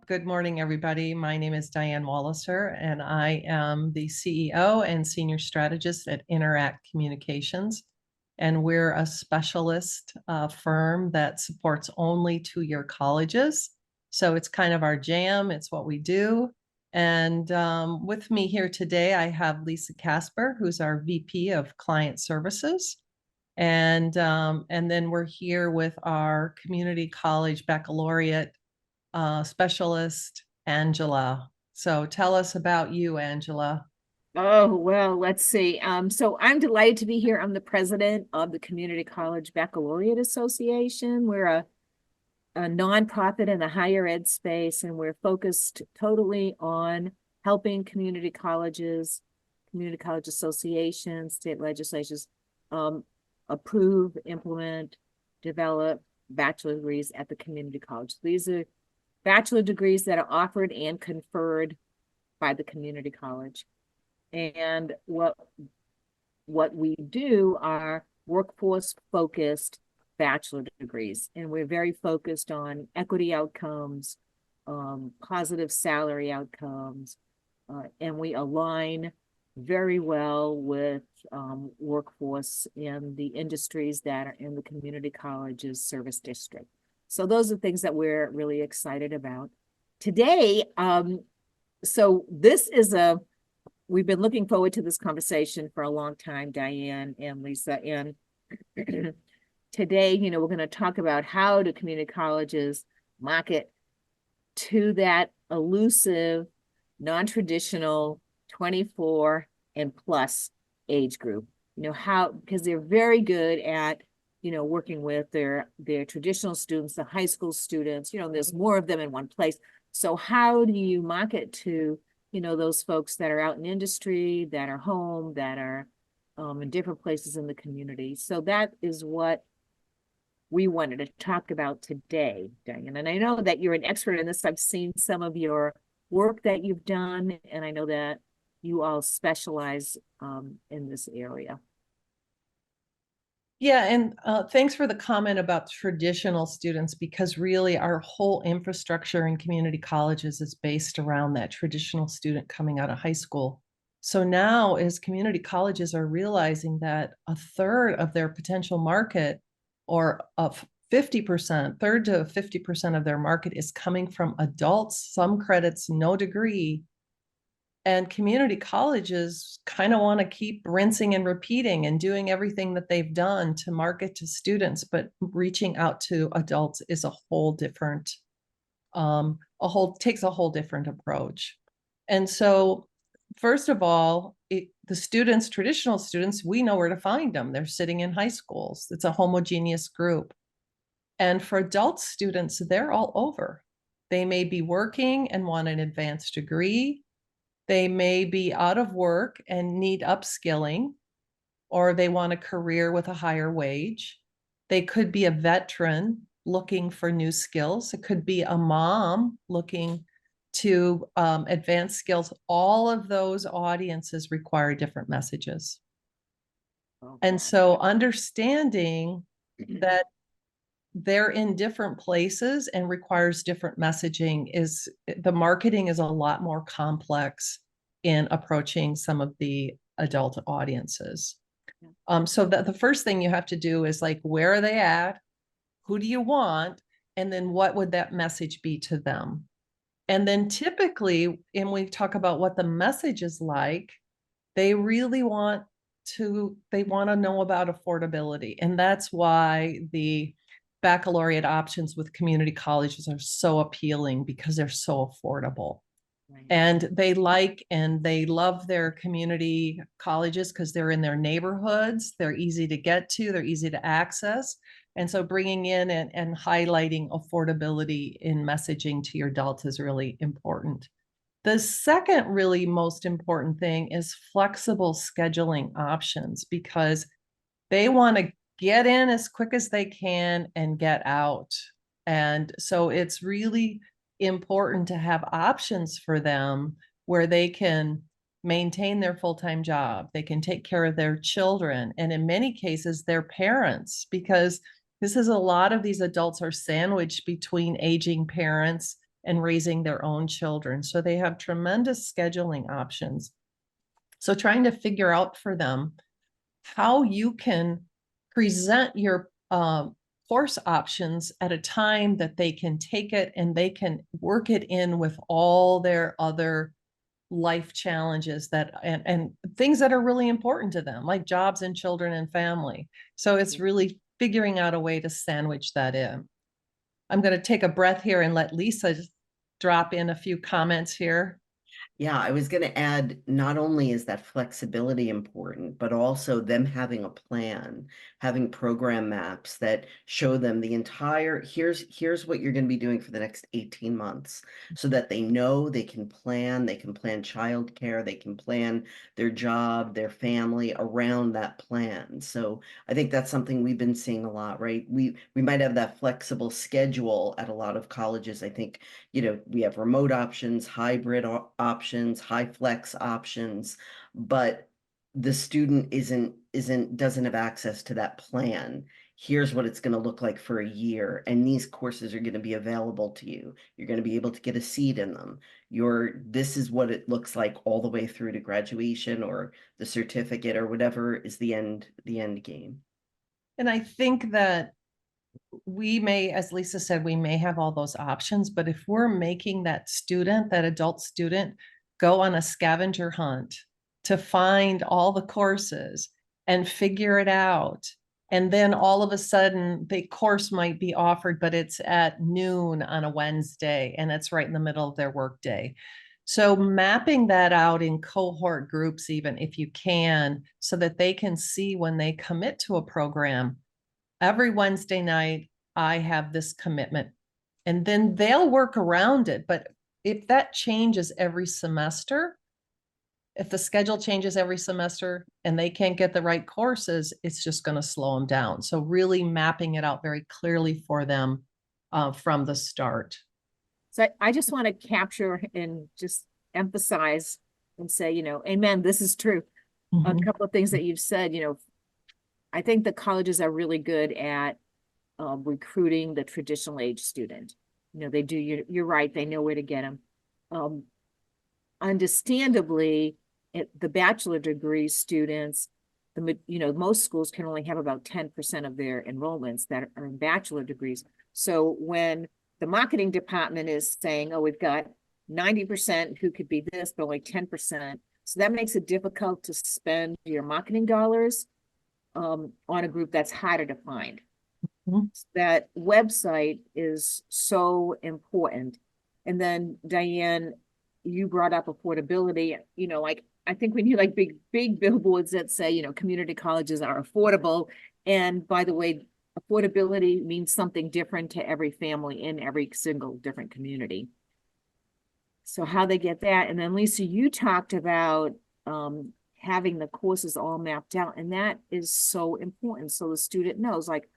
Good morning, everybody. My name is Diane Walleser, and I am the CEO and Senior Strategist at Interact Communications. And we're a specialist firm that supports only two-year colleges. So it's kind of our jam. It's what we do. And with me here today, I have Lisa Kasper, who's our VP of Client Services. And then we're here with our community college baccalaureate specialist, Angela. So tell us about you, Angela. Oh, well, let's see. So I'm delighted to be here. I'm the president of the Community College Baccalaureate Association. We're a nonprofit in the higher ed space, and we're focused totally on helping community college associations, state legislatures approve, implement, develop bachelor degrees at the community college. These are bachelor degrees that are offered and conferred by the community college. And what we do are workforce-focused bachelor degrees, and we're very focused on equity outcomes, positive salary outcomes, and we align very well with workforce in the industries that are in the community college's service district. So those are things that we're really excited about. Today, so we've been looking forward to this conversation for a long time, Diane and Lisa. And today, we're going to talk about how do community colleges market to that elusive, non-traditional 24 and plus age group. Because they're very good at working with their traditional students, the high school students, there's more of them in one place. So how do you market to, those folks that are out in industry, that are home, that are in different places in the community? So that is what we wanted to talk about today, Diane. And I know that you're an expert in this. I've seen some of your work that you've done, and I know that you all specialize in this area. Yeah, and thanks for the comment about traditional students, because really our whole infrastructure in community colleges is based around that traditional student coming out of high school. So now as community colleges are realizing that a third of their potential market, or of 50%, third to 50% of their market is coming from adults, some credits, no degree. And community colleges kind of want to keep rinsing and repeating and doing everything that they've done to market to students, but reaching out to adults is a whole different, takes a whole different approach. And so, first of all, the students, traditional students, we know where to find them. They're sitting in high schools. It's a homogeneous group. And for adult students, they're all over. They may be working and want an advanced degree. They may be out of work and need upskilling, or they want a career with a higher wage. They could be a veteran looking for new skills. It could be a mom looking to advance skills. All of those audiences require different messages. And so understanding that they're in different places and requires different messaging the marketing is a lot more complex in approaching some of the adult audiences. So that the first thing you have to do is where are they at? Who do you want? And then what would that message be to them? And then typically, when we talk about what the message is like, they really want to know about affordability. And that's why the baccalaureate options with community colleges are so appealing, because they're so affordable. Right. And they love their community colleges because they're in their neighborhoods. They're easy to get to, they're easy to access. And so bringing in and highlighting affordability in messaging to your adults is really important. The second really most important thing is flexible scheduling options, because they want to get in as quick as they can and get out. And so it's really important to have options for them where they can maintain their full-time job. They can take care of their children, and in many cases, their parents, because this is a lot of these adults are sandwiched between aging parents and raising their own children. So they have tremendous scheduling options. So trying to figure out for them how you can present your course options at a time that they can take it and they can work it in with all their other life challenges that and things that are really important to them, like jobs and children and family. So it's really figuring out a way to sandwich that in. I'm going to take a breath here and let Lisa drop in a few comments here. Yeah, I was going to add, not only is that flexibility important, but also them having a plan, having program maps that show them the entire, here's what you're going to be doing for the next 18 months, so that they know they can plan childcare, they can plan their job, their family around that plan. So I think that's something we've been seeing a lot, right? We might have that flexible schedule at a lot of colleges. I think, we have remote options, hybrid options, high flex options, but the student doesn't have access to that plan. Here's what it's going to look like for a year, and these courses are going to be available to you. You're going to be able to get a seat in them. This is what it looks like all the way through to graduation or the certificate or whatever is the end game. And I think that we may, as Lisa said, we may have all those options, but if we're making that adult student, go on a scavenger hunt to find all the courses and figure it out, and then all of a sudden the course might be offered, but it's at noon on a Wednesday and it's right in the middle of their workday. So mapping that out in cohort groups, even if you can, so that they can see when they commit to a program, every Wednesday night, I have this commitment, and then they'll work around it. But if that changes every semester, if the schedule changes every semester and they can't get the right courses, it's just going to slow them down. So really mapping it out very clearly for them from the start. So I just want to capture and just emphasize and say, amen, this is true. A couple of things that you've said, I think the colleges are really good at recruiting the traditional age student. They do, you're right, they know where to get them. Understandably, the bachelor degree students, most schools can only have about 10% of their enrollments that are in bachelor degrees. So when the marketing department is saying, oh, we've got 90% who could be this, but only 10%. So that makes it difficult to spend your marketing dollars on a group that's harder to find. That website is so important. And then Diane, you brought up affordability, like I think we need like big billboards that say, community colleges are affordable. And by the way, affordability means something different to every family in every single different community. So how they get that. And then Lisa, you talked about having the courses all mapped out, and that is so important. So the student knows, like,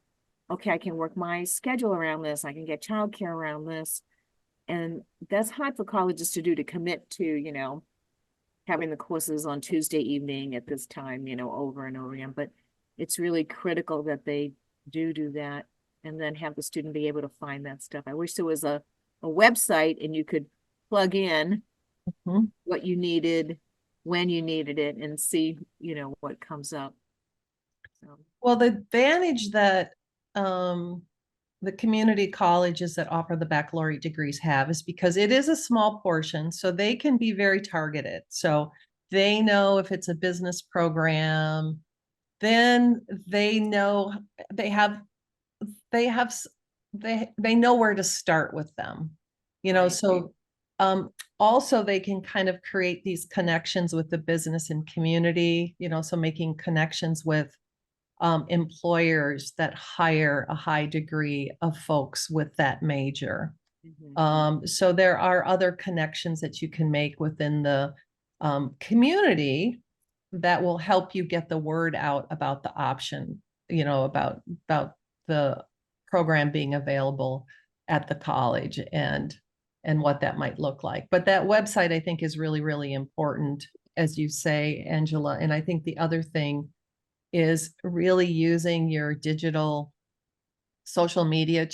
okay, I can work my schedule around this. I can get childcare around this. And that's hard for colleges to do, to commit to, having the courses on Tuesday evening at this time, over and over again. But it's really critical that they do that, and then have the student be able to find that stuff. I wish there was a website and you could plug in what you needed, when you needed it, and see, what comes up. So. Well, the advantage that the community colleges that offer the baccalaureate degrees have is because it is a small portion, so they can be very targeted. So they know if it's a business program, then they know they know where to start with them, Right. So also they can kind of create these connections with the business and community, so making connections with employers that hire a high degree of folks with that major. So there are other connections that you can make within the community that will help you get the word out about the option, about the program being available at the college and what that might look like. But that website, I think, is really, really important, as you say, Angela. And I think the other thing is really using your digital social media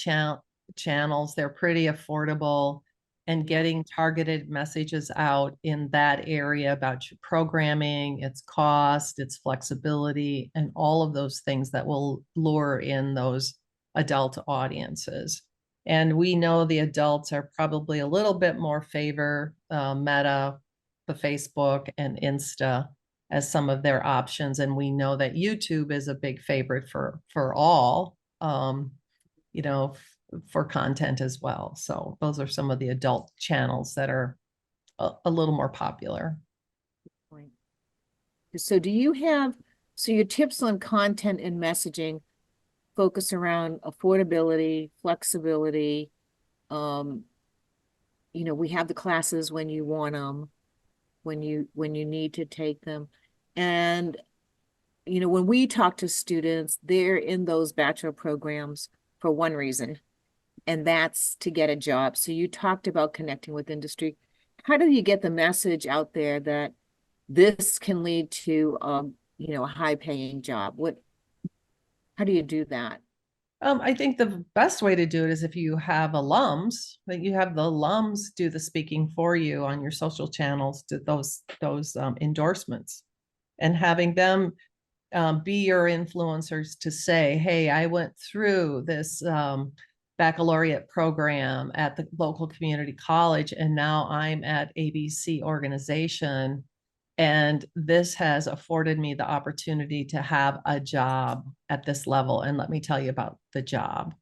channels. They're pretty affordable, and getting targeted messages out in that area about your programming, its cost, its flexibility, and all of those things that will lure in those adult audiences. And we know the adults are probably a little bit more favor Meta, the Facebook, and Insta as some of their options. And we know that YouTube is a big favorite for all, you know, for content as well. So those are some of the adult channels that are a little more popular. Point. So do you have, so your tips on content and messaging focus around affordability, flexibility, you know, we have the classes when you want them, when you need to take them. And, you know, when we talk to students, they're in those bachelor programs for one reason, and that's to get a job. So you talked about connecting with industry. How do you get the message out there that this can lead to, you know, a high-paying job? How do you do that? I think the best way to do it is if you have alums, that you have the alums do the speaking for you on your social channels to those endorsements, and having them be your influencers to say, hey, I went through this baccalaureate program at the local community college, and now I'm at ABC organization. And this has afforded me the opportunity to have a job at this level. And let me tell you about the job,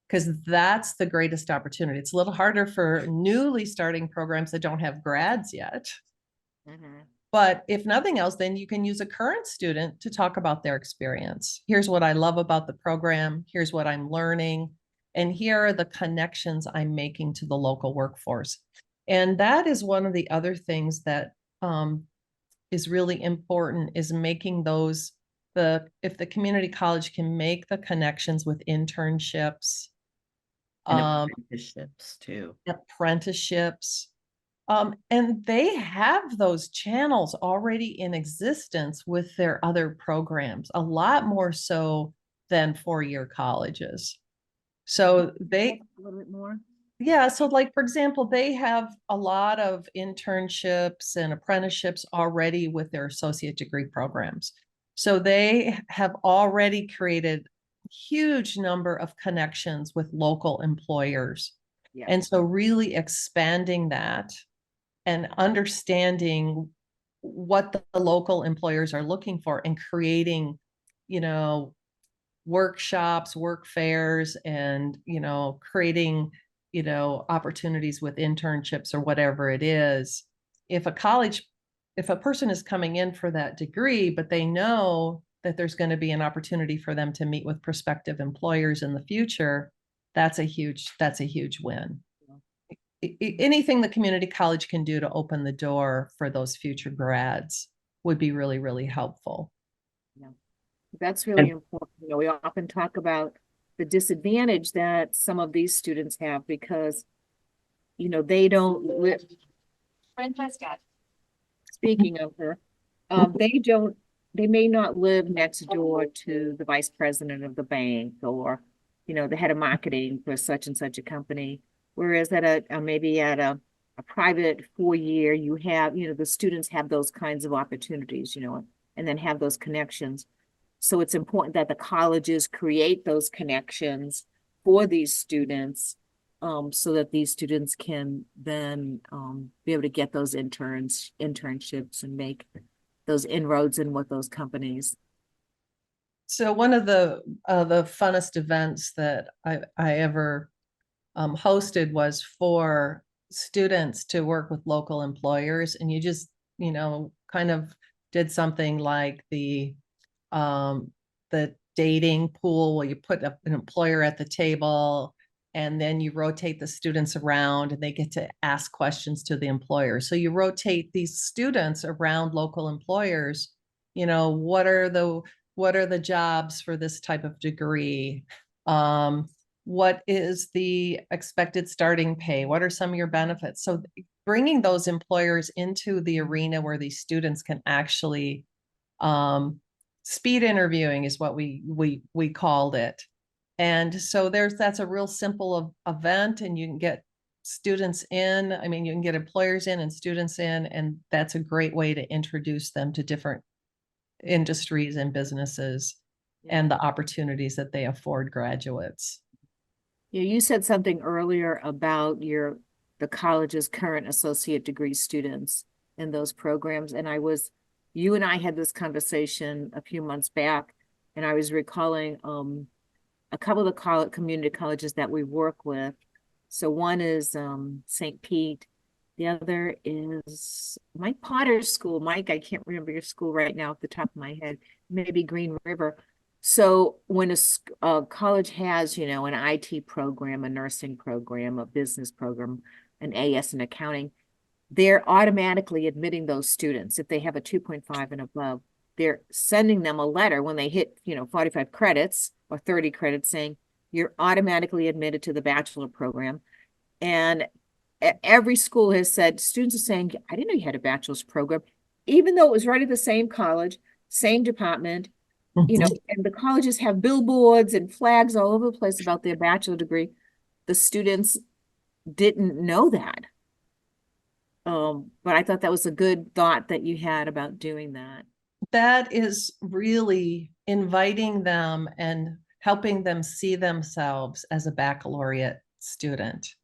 because that's the greatest opportunity. It's a little harder for newly starting programs that don't have grads yet. Mm-hmm. But if nothing else, then you can use a current student to talk about their experience. Here's what I love about the program. Here's what I'm learning. And here are the connections I'm making to the local workforce. And that is one of the other things that is really important, is making those, if the community college can make the connections with internships, And apprenticeships too. apprenticeships, and they have those channels already in existence with their other programs, a lot more so than four-year colleges. So they, A little bit more. yeah, so like, for example, they have a lot of internships and apprenticeships already with their associate degree programs. So they have already created huge number of connections with local employers. Yeah. And so really expanding that and understanding what the local employers are looking for, and creating, you know, workshops, work fairs, and, you know, creating, you know, opportunities with internships or whatever it is. If a person is coming in for that degree, but they know that there's going to be an opportunity for them to meet with prospective employers in the future, that's a huge win. Anything the community college can do to open the door for those future grads would be really, really helpful. Yeah. That's really important. You know, we often talk about the disadvantage that some of these students have because, you know, they don't live. Speaking of her, they may not live next door to the vice president of the bank, or, you know, the head of marketing for such and such a company. Whereas at maybe at a private 4-year, you have, you know, the students have those kinds of opportunities, you know, and then have those connections. So it's important that the colleges create those connections for these students, so that these students can then be able to get those internships and make those inroads in with those companies. So one of the funnest events that I ever hosted was for students to work with local employers, and you just, you know, kind of did something like the dating pool, where you put an employer at the table, and then you rotate the students around and they get to ask questions to the employer. So you rotate these students around local employers. You know, what are the jobs for this type of degree? What is the expected starting pay? What are some of your benefits? So bringing those employers into the arena where these students can actually, speed interviewing is what we called it. And so that's a real simple event, and you can get students in. I mean, you can get employers in and students in, and that's a great way to introduce them to different industries and businesses and the opportunities that they afford graduates. Yeah, you said something earlier about the college's current associate degree students in those programs. And you and I had this conversation a few months back, and I was recalling a couple of the community colleges that we work with. So one is St. Pete. The other is Mike Potter's school. Mike, I can't remember your school right now off the top of my head. Maybe Green River. So when a college has, an IT program, a nursing program, a business program, an AS and accounting, they're automatically admitting those students. If they have a 2.5 and above, they're sending them a letter when they hit, 45 credits or 30 credits saying, you're automatically admitted to the bachelor program. And every school has said, students are saying, I didn't know you had a bachelor's program, even though it was right at the same college, same department, and the colleges have billboards and flags all over the place about their bachelor degree. The students didn't know that. But I thought that was a good thought that you had about doing that. That is really inviting them and helping them see themselves as a baccalaureate student.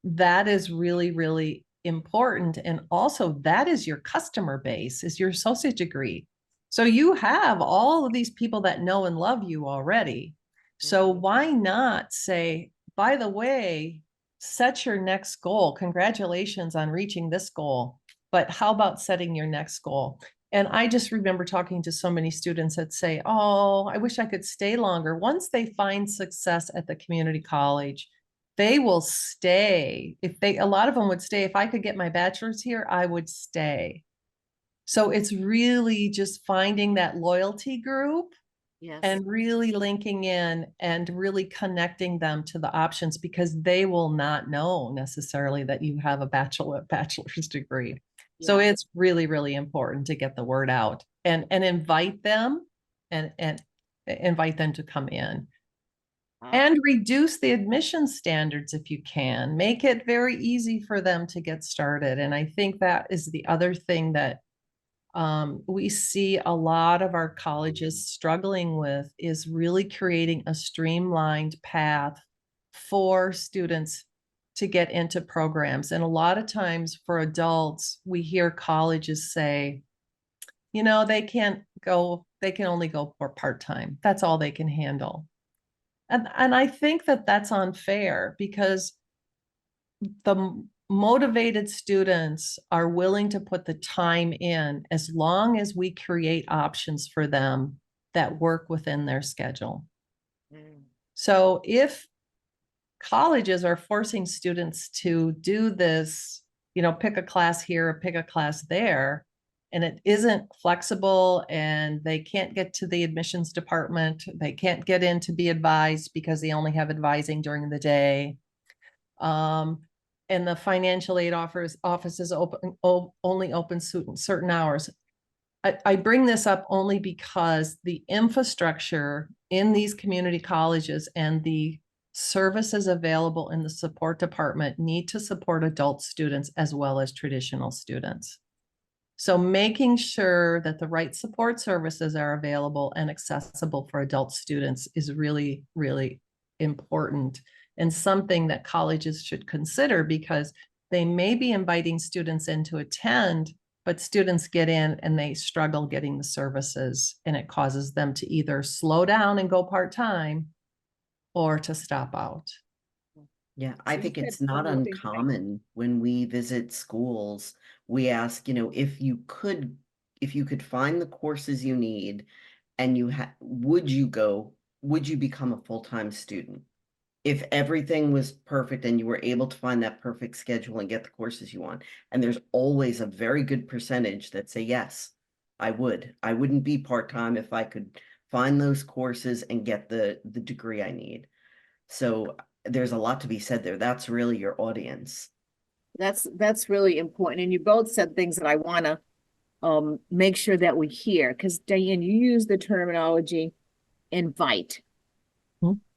That is really, really important. And also that is your customer base, is your associate degree. So you have all of these people that know and love you already. So why not say, by the way, set your next goal. Congratulations on reaching this goal. But how about setting your next goal? And I just remember talking to so many students that say, oh, I wish I could stay longer. Once they find success at the community college, they will stay. A lot of them would stay. If I could get my bachelor's here, I would stay. So it's really just finding that loyalty group. Yes. And really linking in and really connecting them to the options, because they will not know necessarily that you have a bachelor's degree. Yeah. So it's really, really important to get the word out and invite them and invite them to come in. And reduce the admission standards if you can. Make it very easy for them to get started. And I think that is the other thing that we see a lot of our colleges struggling with, is really creating a streamlined path for students to get into programs. And a lot of times for adults, we hear colleges say, they can only go for part-time. That's all they can handle. And I think that that's unfair, because the motivated students are willing to put the time in as long as we create options for them that work within their schedule. So if colleges are forcing students to do this, pick a class here or pick a class there, and it isn't flexible and they can't get to the admissions department, they can't get in to be advised because they only have advising during the day. And the financial aid offices only open certain hours. I bring this up only because the infrastructure in these community colleges and the services available in the support department need to support adult students as well as traditional students. So making sure that the right support services are available and accessible for adult students is really, really important, and something that colleges should consider, because they may be inviting students in to attend, but students get in and they struggle getting the services, and it causes them to either slow down and go part-time or to stop out. Yeah, I think it's not uncommon when we visit schools, we ask, if you could find the courses you need and would you become a full-time student? If everything was perfect and you were able to find that perfect schedule and get the courses you want. And there's always a very good percentage that say, yes, I would. I wouldn't be part-time if I could find those courses and get the degree I need. So there's a lot to be said there. That's really your audience. That's really important. And you both said things that I want to make sure that we hear, because Diane, you use the terminology invite.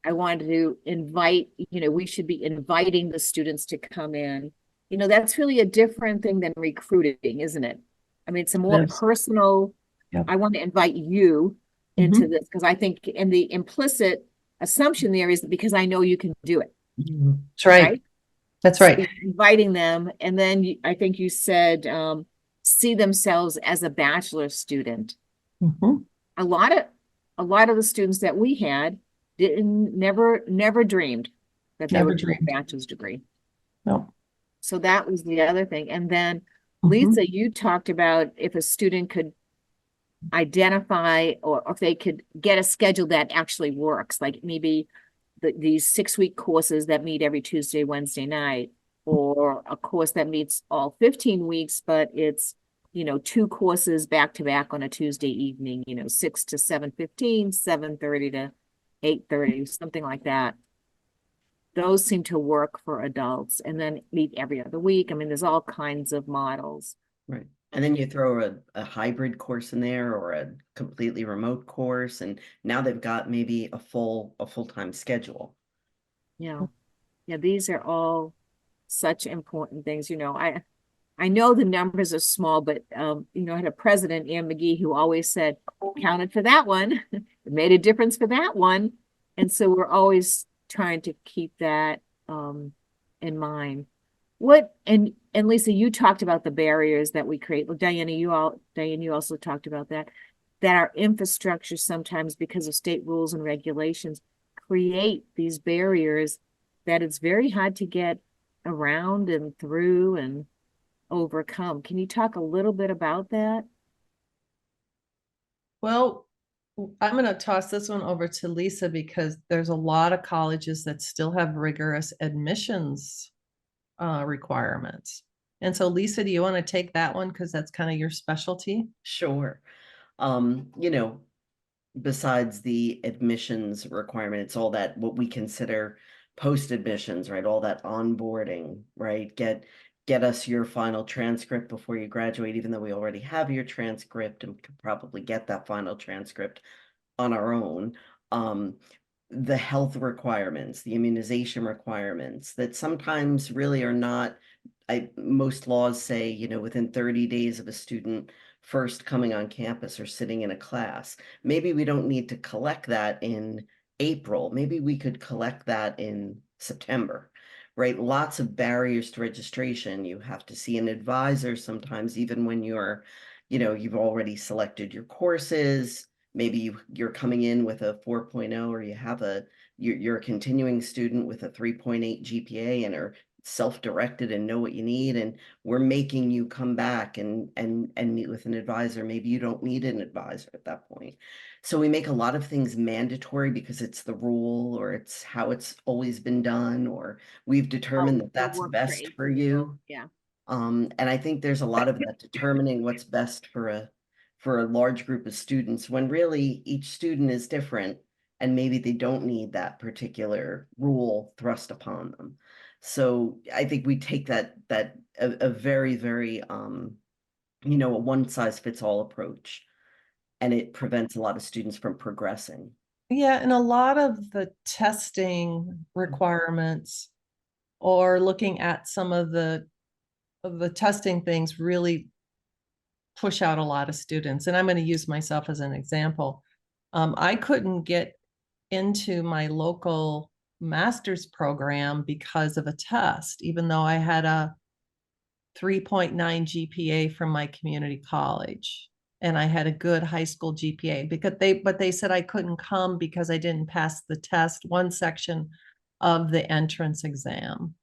I wanted to invite, we should be inviting the students to come in. That's really a different thing than recruiting, isn't it? I mean, it's a more Yes. personal, Yep. I want to invite you into Mhm. this because I think in the implicit assumption there is because I know you can do it, That's right. right? That's So right. you're inviting them, and then I think you said see themselves as a bachelor student. Mhm. A lot of the students that we had didn't never dreamed that they Never would get a dreamed. bachelor's degree. No. So that was the other thing. And then Mhm. Lisa, you talked about if a student could identify or if they could get a schedule that actually works, like maybe these 6-week courses that meet every Tuesday, Wednesday night, or a course that meets all 15 weeks, but it's, 2 courses back to back on a Tuesday evening, 6 to 7:15, 7:30 to 8:30, something like that. Those seem to work for adults, and then meet every other week. I mean, there's all kinds of models. Right. And then you throw a hybrid course in there or a completely remote course, and now they've got maybe a full-time schedule. Yeah. Yeah, these are all such important things. I know the numbers are small, but I had a president, Ann McGee, who always said, counted for that one. It made a difference for that one. And so we're always trying to keep that in mind. And Lisa, you talked about the barriers that we create. Well, Diane, you also talked about that our infrastructure sometimes, because of state rules and regulations, create these barriers that it's very hard to get around and through and overcome. Can you talk a little bit about that? Well, I'm going to toss this one over to Lisa because there's a lot of colleges that still have rigorous admissions requirements. And so, Lisa, do you want to take that one? Because that's kind of your specialty. Sure. You know, besides the admissions requirement, it's all that what we consider post admissions, right? All that onboarding, right? Get us your final transcript before you graduate, even though we already have your transcript and could probably get that final transcript on our own. The health requirements, the immunization requirements that sometimes really are not, most laws say, within 30 days of a student first coming on campus or sitting in a class. Maybe we don't need to collect that in April. Maybe we could collect that in September, right? Lots of barriers to registration. You have to see an advisor sometimes, even when you've already selected your courses. Maybe you're coming in with a 4.0, or you're a continuing student with a 3.8 GPA and are self-directed and know what you need, and we're making you come back and meet with an advisor. Maybe you don't need an advisor at that point. So we make a lot of things mandatory because it's the rule, or it's how it's always been done, or we've determined that Or that's work for best 8 for people. you. Yeah. And I think there's a lot of that determining what's best for a large group of students, when really each student is different and maybe they don't need that particular rule thrust upon them. So I think we take a very, very a one size fits all approach, and it prevents a lot of students from progressing. Yeah, and a lot of the testing requirements or looking at some of the testing things really push out a lot of students. And I'm going to use myself as an example. I couldn't get into my local master's program because of a test, even though I had a 3.9 GPA from my community college and I had a good high school GPA, but they said I couldn't come because I didn't pass the test, one section of the entrance exam.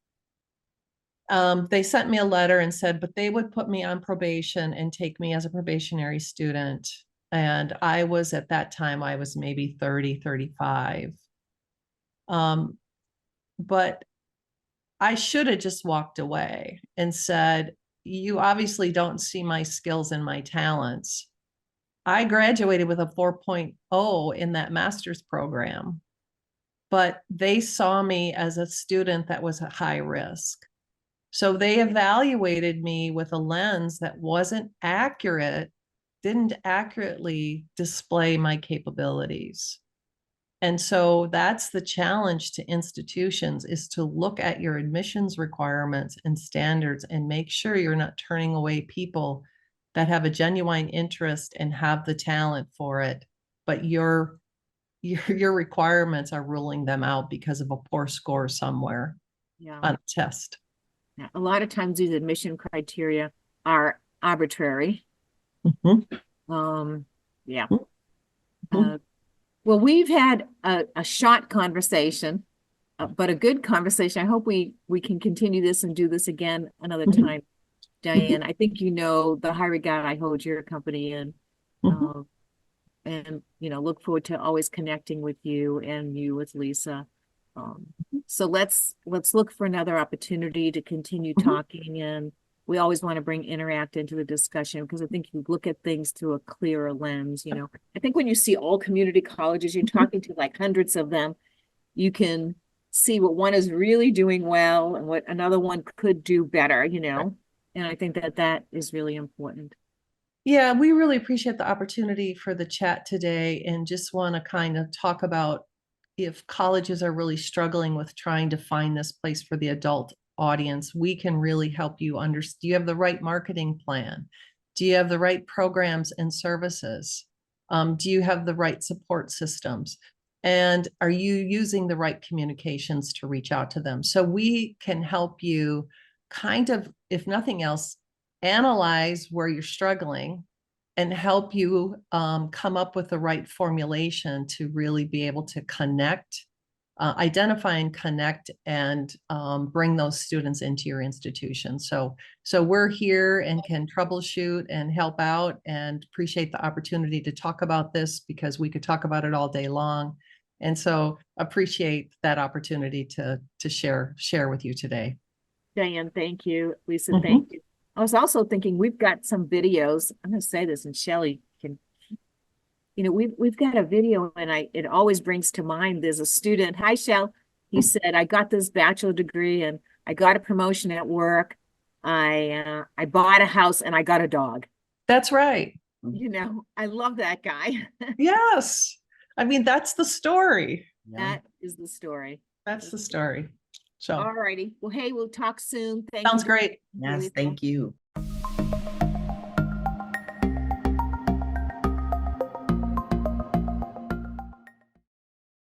They sent me a letter and said, but they would put me on probation and take me as a probationary student. And I was at that time, I was maybe 30, 35. But I should have just walked away and said, you obviously don't see my skills and my talents. I graduated with a 4.0 in that master's program, but they saw me as a student that was at high risk. So they evaluated me with a lens that wasn't accurate, didn't accurately display my capabilities. And so that's the challenge to institutions, is to look at your admissions requirements and standards and make sure you're not turning away people that have a genuine interest and have the talent for it, but your requirements are ruling them out because of a poor score somewhere Yeah. on a test. Yeah, a lot of times these admission criteria are arbitrary. Mhm. Yeah. Mhm. Well, we've had a short conversation, but a good conversation. I hope we can continue this and do this again another Mhm. time, Diane. I think you know the high regard I hold your company in. Mhm. And look forward to always connecting with you and you with Lisa. So let's look for another opportunity to continue Mhm. talking, and we always want to bring Interact into the discussion because I think you look at things through a clearer lens. I think when you see all community colleges, you're talking to like hundreds of them, you can see what one is really doing well and what another one could do better, and I think that is really important. Yeah, we really appreciate the opportunity for the chat today, and just want to kind of talk about if colleges are really struggling with trying to find this place for the adult audience. We can really help you understand. Do you have the right marketing plan? Do you have the right programs and services? Do you have the right support systems? And are you using the right communications to reach out to them? So we can help you kind of, if nothing else, analyze where you're struggling and help you come up with the right formulation to really be able to connect, identify and connect, and bring those students into your institution. So we're here and can troubleshoot and help out, and appreciate the opportunity to talk about this because we could talk about it all day long. And so appreciate that opportunity to share with you today. Diane, thank you. Lisa, Mhm. thank you. I was also thinking we've got some videos. I'm going to say this, and Shelley can. We've got a video, and it always brings to mind. There's a student. Hi, Shell. He said, "I got this bachelor degree, and I got a promotion at work. I bought a house, and I got a dog." That's right. I love that guy. Yes. I mean, that's the story. Yeah. That is the story. That's the story. So All righty. Well, hey, we'll talk soon. Thank sounds you. great. Yes, Lisa. thank you.